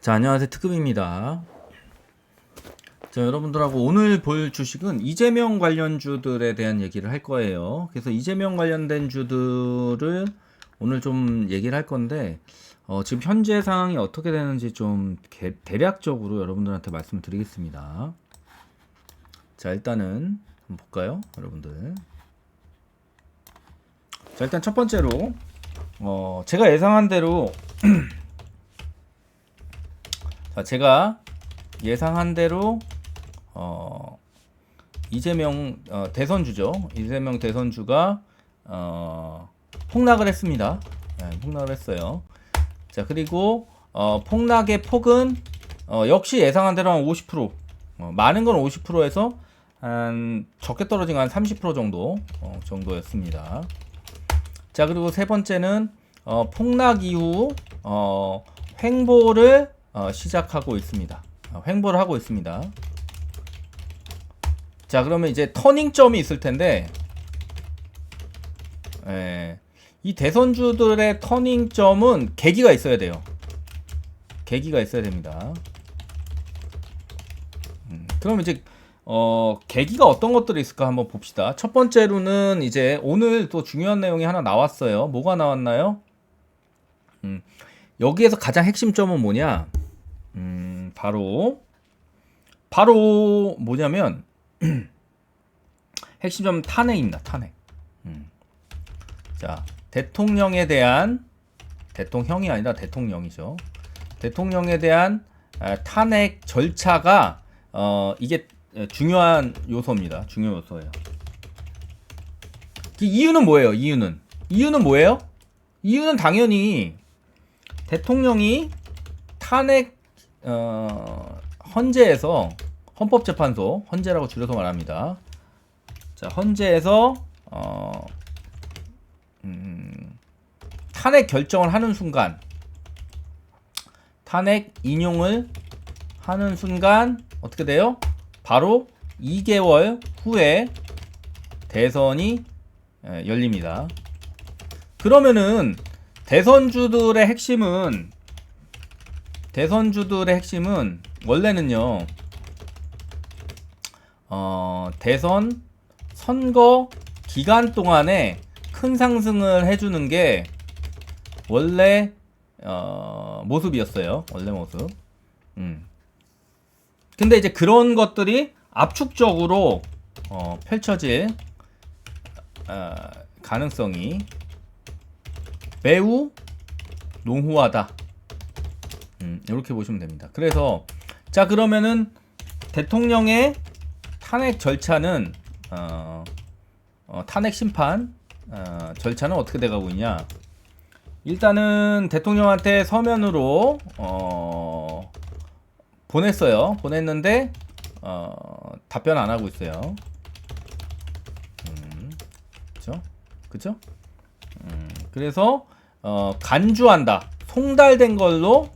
자, 안녕하세요. 특급입니다. 자, 여러분들하고 오늘 볼 주식은 이재명 관련주들에 대한 얘기를 할 거예요. 그래서 이재명 관련된 주들을 오늘 좀 얘기를 할 건데, 지금 현재 상황이 어떻게 되는지 좀 대략적으로 여러분들한테 말씀드리겠습니다. 자, 일단은 한번 볼까요, 여러분들? 자, 일단 첫 번째로, 제가 예상한 대로, 자, 제가 예상한 대로 이재명 대선주죠. 이재명 대선주가 폭락을 했습니다. 네, 폭락을 했어요. 자, 그리고 폭락의 폭은 역시 예상한 대로 한 50%, 많은 건 50%에서 한 적게 떨어진 건 한 30% 정도 정도였습니다. 자, 그리고 세 번째는 폭락 이후 횡보를 시작하고 있습니다. 횡보를 하고 있습니다. 자, 그러면 이제 터닝점이 있을 텐데, 이 대선주들의 터닝점은 계기가 있어야 돼요. 계기가 있어야 됩니다. 그럼 이제 계기가 어떤 것들이 있을까 한번 봅시다. 첫 번째로는 이제 오늘 또 중요한 내용이 하나 나왔어요. 뭐가 나왔나요? 여기에서 가장 핵심점은 뭐냐? 바로 뭐냐면 핵심점 탄핵입니다. 탄핵. 자, 대통령에 대한, 대통령이 아니라 대통령이죠. 대통령에 대한 탄핵 절차가 이게 중요한 요소입니다. 중요 요소예요. 그 이유는 뭐예요? 이유는 뭐예요? 이유는 당연히 대통령이 탄핵 헌재에서, 헌법재판소, 헌재라고 줄여서 말합니다. 자, 헌재에서 탄핵 결정을 하는 순간, 탄핵 인용을 하는 순간 어떻게 돼요? 바로 2개월 후에 대선이 열립니다. 그러면은 대선주들의 핵심은 원래는요, 대선 선거 기간 동안에 큰 상승을 해주는 게 원래 모습이었어요. 원래 모습. 근데 이제 그런 것들이 압축적으로 펼쳐질 가능성이 매우 농후하다. 이렇게 보시면 됩니다. 그래서 자, 그러면은 대통령의 탄핵 절차는 탄핵 심판 절차는 어떻게 돼가고 있냐? 일단은 대통령한테 서면으로 보냈어요. 보냈는데 답변 안 하고 있어요. 그죠? 그래서 간주한다. 송달된 걸로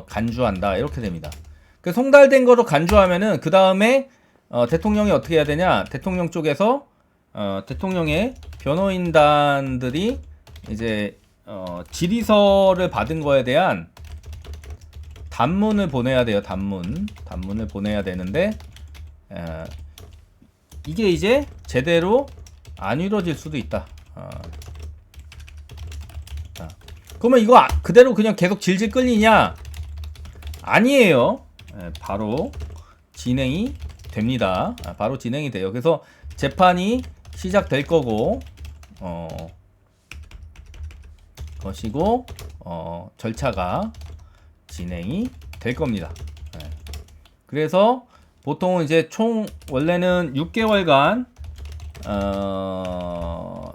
간주한다. 이렇게 됩니다. 그 송달된 거로 간주하면은 그 다음에 대통령이 어떻게 해야 되냐? 대통령 쪽에서 대통령의 변호인단들이 이제 질의서를 받은 거에 대한 단문을 보내야 돼요. 단문을 보내야 되는데 이게 이제 제대로 안 이루어질 수도 있다. 그러면 이거 그대로 그냥 계속 질질 끌리냐? 아니에요. 바로 진행이 됩니다. 바로 진행이 돼요. 그래서 재판이 시작될 거고, 것이고, 절차가 진행이 될 겁니다. 그래서 보통은 이제 총 원래는 6개월간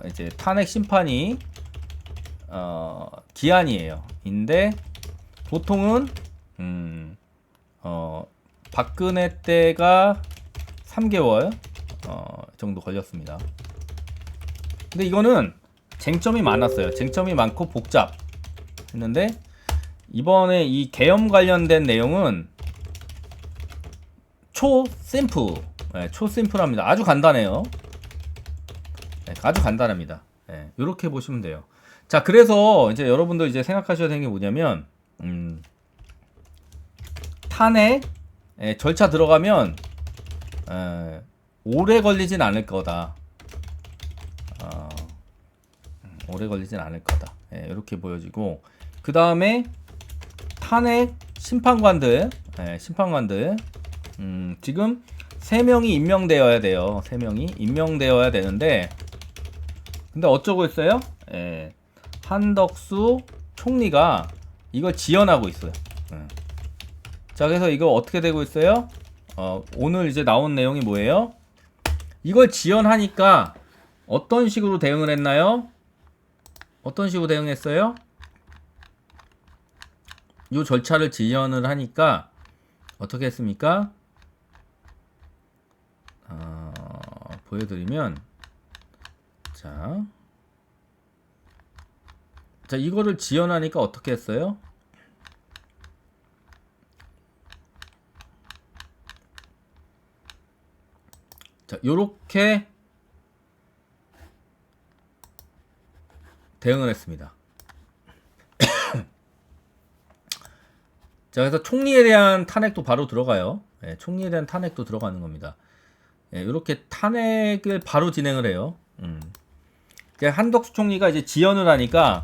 이제 탄핵 심판이 기한이에요. 인데 보통은 박근혜 때가 3개월 정도 걸렸습니다. 근데 이거는 쟁점이 많았어요. 쟁점이 많고 복잡했는데 이번에 이 계엄 관련된 내용은 초심플합니다. 아주 간단해요. 아주 간단합니다. 이렇게 보시면 돼요. 자, 그래서 이제 여러분들 이제 생각하셔야 되는 게 뭐냐면, 탄핵 절차 들어가면 오래 걸리진 않을 거다. 오래 걸리진 않을 거다. 이렇게 보여지고, 그 다음에 탄핵 심판관들, 지금 3명이 임명되어야 돼요. 3명이 임명되어야 되는데, 근데 어쩌고 있어요? 한덕수 총리가 이걸 지연하고 있어요. 자, 그래서 이거 어떻게 되고 있어요? 오늘 이제 나온 내용이 뭐예요? 이걸 지연하니까 어떤 식으로 대응을 했나요? 어떤 식으로 대응했어요? 이 절차를 지연을 하니까 어떻게 했습니까? 보여드리면, 자, 이거를 지연하니까 어떻게 했어요? 자, 요렇게 대응을 했습니다. 자, 그래서 총리에 대한 탄핵도 바로 들어가요. 총리에 대한 탄핵도 들어가는 겁니다. 이렇게 탄핵을 바로 진행을 해요. 한덕수 총리가 이제 지연을 하니까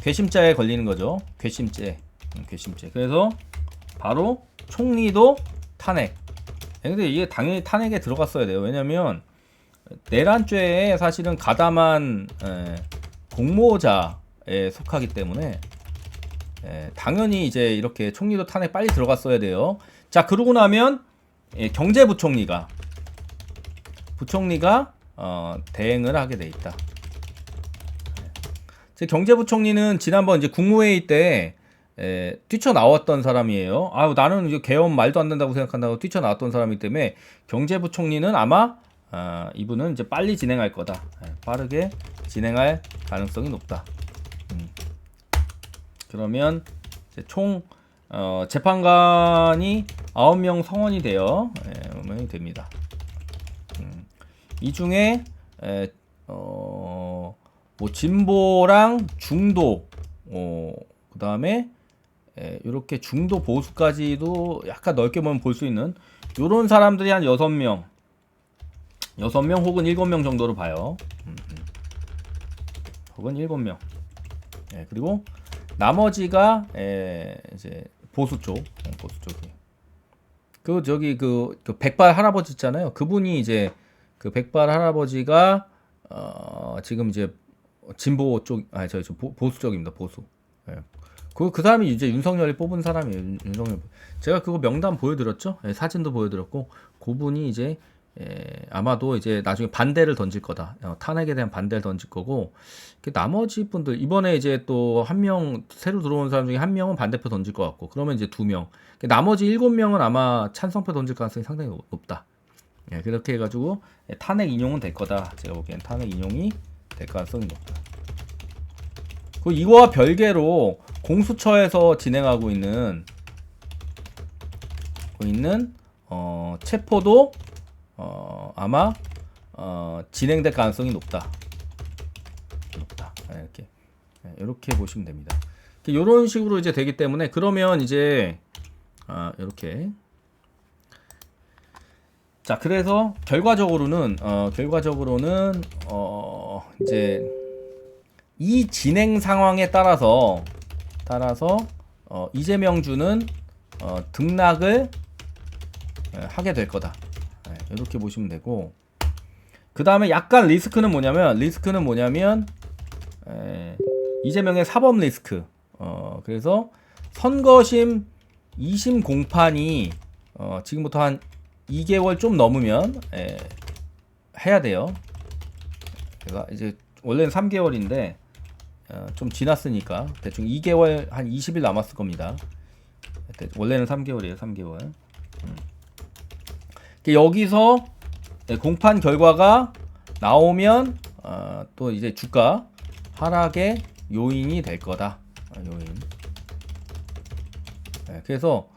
괘씸죄에 걸리는 거죠. 괘씸죄. 그래서 바로 총리도 탄핵. 근데 이게 당연히 탄핵에 들어갔어야 돼요. 왜냐면 내란죄에 사실은 가담한 공모자에 속하기 때문에 당연히 이제 이렇게 총리도 탄핵 빨리 들어갔어야 돼요. 자, 그러고 나면 경제부총리가 대행을 하게 돼 있다. 경제부총리는 지난번 이제 국무회의 때 뛰쳐나왔던 사람이에요. 나는 이제 개헌 말도 안 된다고 생각한다고 뛰쳐나왔던 사람이기 때문에 경제부총리는 아마 이분은 이제 빨리 진행할 거다. 빠르게 진행할 가능성이 높다. 그러면 이제 총 재판관이 9명 성원이 되어 됩니다. 이 중에 뭐 진보랑 중도, 그 다음에 이렇게 중도 보수까지도 약간 넓게 보면 볼 수 있는 요런 사람들이 한 6명 혹은 7명 정도로 봐요. 혹은 7명. 그리고 나머지가 이제 보수 쪽이. 그 백발 할아버지 있잖아요. 그분이 이제 그 백발 할아버지가 지금 이제 진보 쪽, 보수 쪽입니다. 보수. 그 사람이 이제 윤석열이 뽑은 사람이에요. 윤석열. 제가 그거 명단 보여드렸죠. 사진도 보여드렸고, 그분이 이제 아마도 이제 나중에 반대를 던질 거다. 탄핵에 대한 반대를 던질 거고, 나머지 분들 이번에 이제 또 한 명 새로 들어온 사람 중에 한 명은 반대표 던질 것 같고, 그러면 이제 2명. 나머지 7명은 아마 찬성표 던질 가능성이 상당히 높다. 그렇게 해가지고 탄핵 인용은 될 거다. 제가 보기엔 탄핵 인용이 될 가능성이 높다. 그리고 이거와 별개로 공수처에서 진행하고 있는 체포도 아마 진행될 가능성이 높다. 이렇게 보시면 됩니다. 이런 식으로 이제 되기 때문에, 그러면 이제 이렇게, 자, 그래서 결과적으로는 이제 이 진행 상황에 따라서 이재명 주는 등락을 하게 될 거다. 이렇게 보시면 되고, 그 다음에 약간 리스크는 뭐냐면 이재명의 사법 리스크. 그래서 선거심 2심 공판이 지금부터 한 2개월 좀 넘으면 해야 돼요. 그래서 이제 원래는 3개월인데 좀 지났으니까 대충 2개월, 한 20일 남았을 겁니다. 원래는 3개월이에요. 3개월. 여기서 공판 결과가 나오면 또 이제 주가 하락의 요인이 될 거다. 요인. 그래서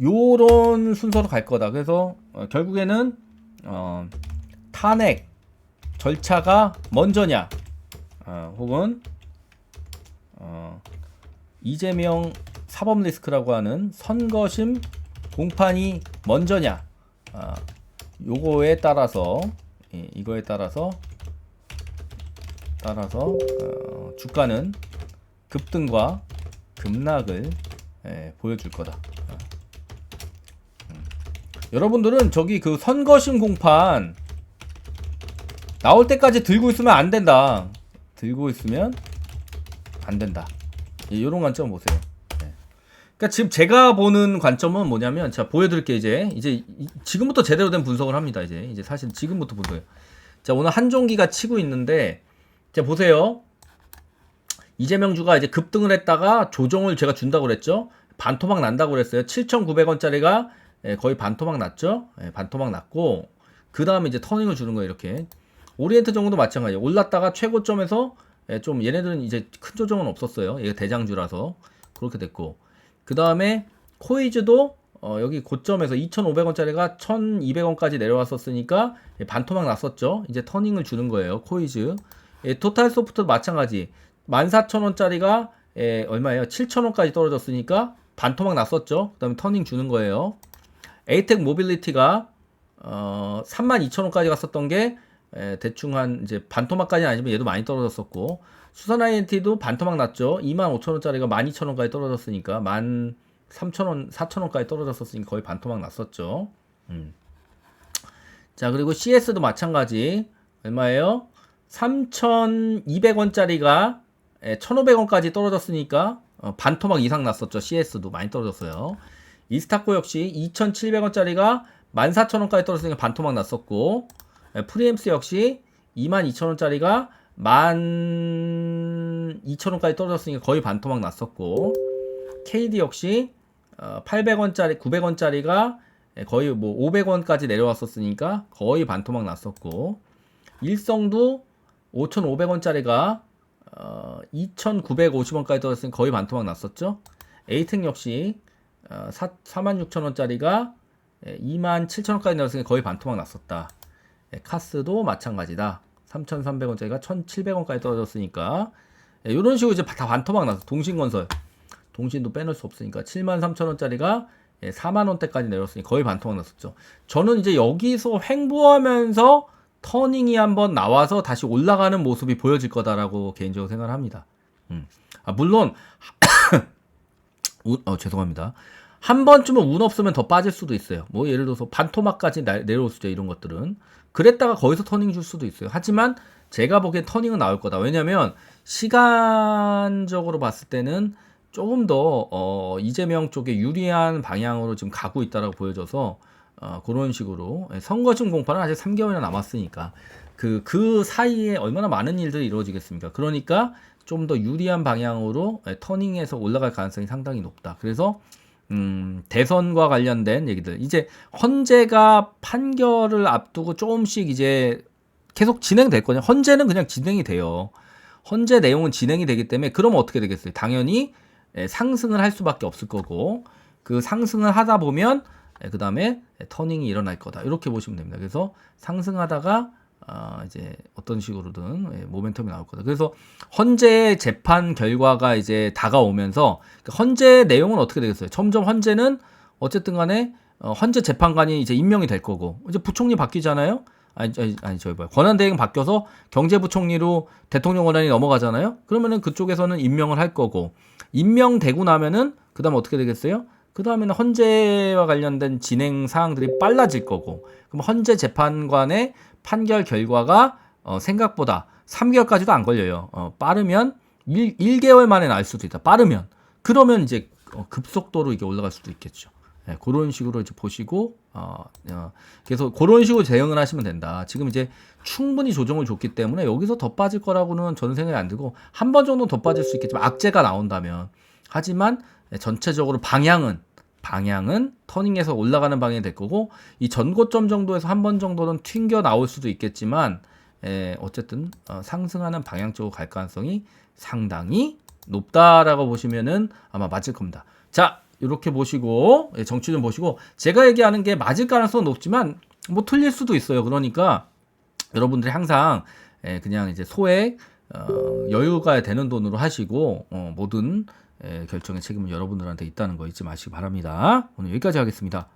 요런 순서로 갈 거다. 그래서 결국에는 탄핵 절차가 먼저냐, 혹은 이재명 사법 리스크라고 하는 선거심 공판이 먼저냐, 요거에 따라서 이거에 따라서 주가는 급등과 급락을 보여줄 거다. 여러분들은 저기 그 선거심 공판 나올 때까지 들고 있으면 안 된다. 들고 있으면 안 된다. 이런 관점 보세요. 그러니까 지금 제가 보는 관점은 뭐냐면, 자 보여드릴게요. 이제 지금부터 제대로 된 분석을 합니다. 이제 사실 지금부터 분석해요. 자, 오늘 한종기가 치고 있는데, 자 보세요. 이재명주가 이제 급등을 했다가 조정을 제가 준다고 그랬죠. 반토막 난다고 그랬어요. 7,900원짜리가 거의 반토막 났죠. 반토막 났고, 그 다음에 이제 터닝을 주는 거예요. 이렇게 오리엔트 정도도 마찬가지예요. 올랐다가 최고점에서 좀 얘네들은 이제 큰 조정은 없었어요. 얘가 대장주라서 그렇게 됐고, 그 다음에 코이즈도 여기 고점에서 2,500원짜리가 1,200원까지 내려왔었으니까 반토막 났었죠. 이제 터닝을 주는 거예요. 코이즈. 토탈소프트도 마찬가지. 14,000원짜리가 얼마예요? 7,000원까지 떨어졌으니까 반토막 났었죠. 그 다음에 터닝 주는 거예요. 에이텍 모빌리티가 32,000원까지 갔었던 게 대충 한 이제 반토막까지는 아니지만 얘도 많이 떨어졌었고, 수산 INT도 반토막 났죠. 25,000원짜리가 12,000원까지 떨어졌으니까 13,000원, 4,000원까지 떨어졌었으니까 거의 반토막 났었죠. 자, 그리고 CS도 마찬가지. 얼마예요? 3,200원짜리가 1,500원까지 떨어졌으니까 반토막 이상 났었죠. CS도 많이 떨어졌어요. 이스타코 역시 2,700원짜리가 14,000원까지 떨어졌으니까 반토막 났었고, 프리엠스 역시 22,000원짜리가 12,000원까지 떨어졌으니까 거의 반토막 났었고, KD 역시 800원짜리, 900원짜리가 거의 뭐 500원까지 내려왔었으니까 거의 반토막 났었고, 일성도 5,500원짜리가 2,950원까지 떨어졌으니까 거의 반토막 났었죠. 에이텍 역시 46,000원짜리가 27,000원까지 내렸으니까 거의 반토막 났었다. 카스도 마찬가지다. 3,300원짜리가 1,700원까지 떨어졌으니까 이런 식으로 이제 다 반토막 났어. 동신건설, 동신도 빼놓을 수 없으니까 73,000원짜리가 4만원대까지 내렸으니 거의 반토막 났었죠. 저는 이제 여기서 횡보하면서 터닝이 한번 나와서 다시 올라가는 모습이 보여질 거다라고 개인적으로 생각을 합니다. 물론 죄송합니다. 한 번쯤은 운 없으면 더 빠질 수도 있어요. 뭐 예를 들어서 반토막까지 내려올 수도 있죠. 이런 것들은 그랬다가 거기서 터닝 줄 수도 있어요. 하지만 제가 보기엔 터닝은 나올 거다. 왜냐면 시간적으로 봤을 때는 조금 더 이재명 쪽에 유리한 방향으로 지금 가고 있다라고 보여져서 그런 식으로 선거중 공판은 아직 3개월이나 남았으니까 그 사이에 얼마나 많은 일들이 이루어지겠습니까? 그러니까 좀 더 유리한 방향으로 터닝해서 올라갈 가능성이 상당히 높다. 그래서 대선과 관련된 얘기들, 이제 헌재가 판결을 앞두고 조금씩 이제 계속 진행될 거냐. 헌재는 그냥 진행이 돼요. 헌재 내용은 진행이 되기 때문에 그러면 어떻게 되겠어요? 당연히 상승을 할 수밖에 없을 거고, 그 상승을 하다 보면 그 다음에 터닝이 일어날 거다. 이렇게 보시면 됩니다. 그래서 상승하다가 이제 어떤 식으로든 모멘텀이 나올 거다. 그래서 헌재 재판 결과가 이제 다가오면서 헌재 내용은 어떻게 되겠어요? 점점 헌재는 어쨌든 간에 헌재 재판관이 이제 임명이 될 거고, 이제 부총리 바뀌잖아요. 저기 뭐야, 권한대행 바뀌어서 경제부총리로 대통령 권한이 넘어가잖아요. 그러면은 그쪽에서는 임명을 할 거고, 임명되고 나면은 그 다음 어떻게 되겠어요? 그 다음에는 헌재와 관련된 진행 사항들이 빨라질 거고, 그럼 헌재 재판관의 판결 결과가 생각보다 3개월까지도 안 걸려요. 빠르면 1개월 만에 날 수도 있다. 빠르면. 그러면 이제 급속도로 이게 올라갈 수도 있겠죠. 네, 그런 식으로 이제 보시고, 그래서 그런 식으로 대응을 하시면 된다. 지금 이제 충분히 조정을 줬기 때문에 여기서 더 빠질 거라고는 저는 생각이 안 들고, 한 번 정도 더 빠질 수 있겠지만 악재가 나온다면. 하지만 전체적으로 방향은 터닝해서 올라가는 방향이 될 거고, 이 전고점 정도에서 한 번 정도는 튕겨 나올 수도 있겠지만, 어쨌든 상승하는 방향 쪽으로 갈 가능성이 상당히 높다라고 보시면은 아마 맞을 겁니다. 자, 이렇게 보시고 정치 좀 보시고, 제가 얘기하는 게 맞을 가능성은 높지만 뭐 틀릴 수도 있어요. 그러니까 여러분들이 항상 그냥 이제 소액 여유가 되는 돈으로 하시고, 모든 결정의 책임은 여러분들한테 있다는 거 잊지 마시기 바랍니다. 오늘 여기까지 하겠습니다.